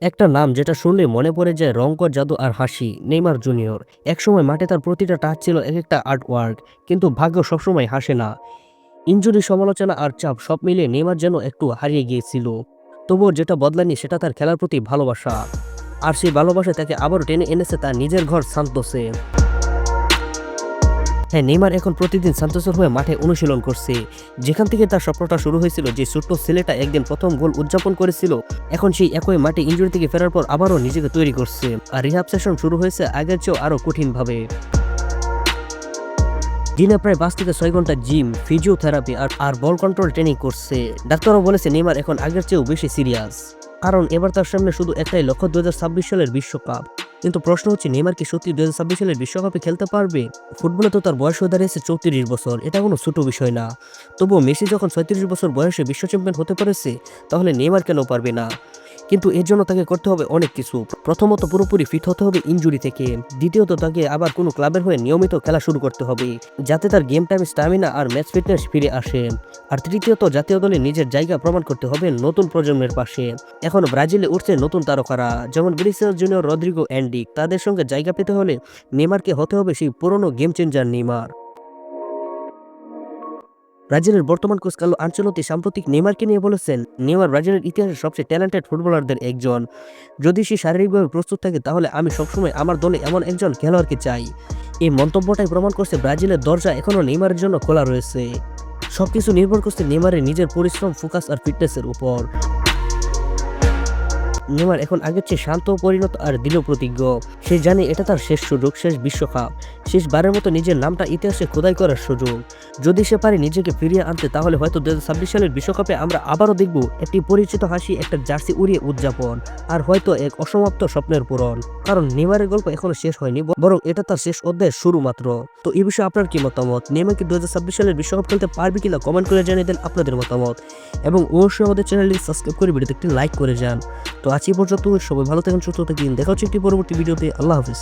একটা নাম যেটা শুনলে মনে পড়ে যায় রংকর জাদু আর হাসি, নেইমার জুনিয়র। একসময় মাঠে তার প্রতিটা টাচ ছিল এক একটা আর্ট ওয়ার্ক, কিন্তু ভাগ্য সবসময় হাসে না। ইনজুরি, সমালোচনা আর চাপ সব মিলিয়ে নেইমার যেন একটু হারিয়ে গিয়েছিল। তবুও যেটা বদলায়নি সেটা তার খেলার প্রতি ভালোবাসা। আর সেই ভালোবাসায় তাকে আবারও টেনে এনেছে তার নিজের ঘর সান্তোসে। হ্যাঁ, নেইমার এখন প্রতিদিন সান্তোসের হয়ে মাঠে অনুশীলন করছে, যেখান থেকে তার স্বপ্নটা শুরু হয়েছিল। যে ছোট্ট ছেলেটা একদিন প্রথম গোল উদযাপন করেছিল, এখন সেই একই মাঠে ইনজুরি থেকে ফেরার পর আবারও নিজেকে তৈরি করছে। আর রিহাব সেশন শুরু হয়েছে আগের চেয়েও আরও কঠিনভাবে। দিনে প্রায় 5 থেকে 6 ঘন্টা জিম, ফিজিওথেরাপি আর বল কন্ট্রোল ট্রেনিং করছে। ডাক্তারও বলেছে নেইমার এখন আগের চেয়েও বেশি সিরিয়াস, কারণ এবার তার সামনে শুধু একটাই লক্ষ্য, 2026 সালের বিশ্বকাপ। কিন্তু প্রশ্ন হচ্ছে, নেইমার কি সত্যি 2026 সালের বিশ্বকাপে খেলতে পারবে? ফুটবলে তো তার বয়স হয়ে দাঁড়িয়েছে 34 বছর, এটা কোনো ছোট বিষয় না। তবুও মেসি যখন 36 বছর বয়সে বিশ্ব চ্যাম্পিয়ন হতে পেরেছে, তাহলে নেইমার কেন পারবে না? কিন্তু এর জন্য তাকে করতে হবে অনেক কিছু। প্রথমত, পুরোপুরি ফিট হতে হবে ইনজুরি থেকে। দ্বিতীয়ত, তাকে আবার কোনো ক্লাবের হয়ে নিয়মিত খেলা শুরু করতে হবে, যাতে তার গেম টাইম, স্টামিনা আর ম্যাচ ফিটনেস ফিরে আসে। আর তৃতীয়ত, জাতীয় দলে নিজের জায়গা প্রমাণ করতে হবে নতুন প্রজন্মের পাশে। এখন ব্রাজিলে উঠছে নতুন তারকারা, যেমন ভিনিসিয়াস জুনিয়র, রদ্রিগো, অ্যান্ডি। তাদের সঙ্গে জায়গা পেতে হলে নেইমারকে হতে হবে সেই পুরনো গেম চেঞ্জার নেইমার। ব্রাজিলের বর্তমান কোচ কার্লো আনচেলত্তি সাম্প্রতিক নেইমারকে নিয়ে বলেছেন, নেইমার ব্রাজিলের ইতিহাসের সবচেয়ে ট্যালেন্টেড ফুটবলারদের একজন। যদি সে শারীরিকভাবে প্রস্তুত থাকে, তাহলে আমি সবসময় আমার দলে এমন একজন খেলোয়াড়কে চাই। এই মন্তব্যটাই প্রমাণ করছে ব্রাজিলের দরজা এখনও নেইমারের জন্য খোলা রয়েছে। সবকিছু নির্ভর করছে নেইমারের নিজের পরিশ্রম, ফোকাস আর ফিটনেসের উপর। নেইমার এখন আগের চেয়ে শান্ত, পরিণত আর দৃঢ় প্রতিজ্ঞ। সে জানে এটা তার শেষ সুযোগ, শেষ বিশ্বকাপ, শেষবারের মতো নিজের নামটা ইতিহাসে খোদাই করার সুযোগ। যদি সে পারে নিজেকে ফিরিয়ে আনতে, তাহলে হয়তো 2026 সালের বিশ্বকাপে আমরা আবারও দেখব একটি পরিচিত হাসি, একটা জার্সি উড়িয়ে উদযাপন, আর হয়তো এক অসমাপ্ত স্বপ্নের পূরণ। কারণ নেইমারের গল্প এখনো শেষ হয়নি, বরং এটা তার শেষ অধ্যায়ের শুরু মাত্র। তো এই বিষয়ে আপনার কি মতামত? নেইমার কি 2026 সালের বিশ্বকাপ খেলতে পারবে কিনা কমেন্ট করে জানিয়ে দেন আপনাদের মতামত। এবং অবশ্যই আমাদের চ্যানেলটি সাবস্ক্রাইব করে ভিডিওতে একটি লাইক করে যান। তো আজ এই পর্যন্ত, সবাই ভালো থাকেন, সুস্থ থাকেন। দেখা হচ্ছে একটি পরবর্তী ভিডিওতে। আল্লাহ হাফিজ।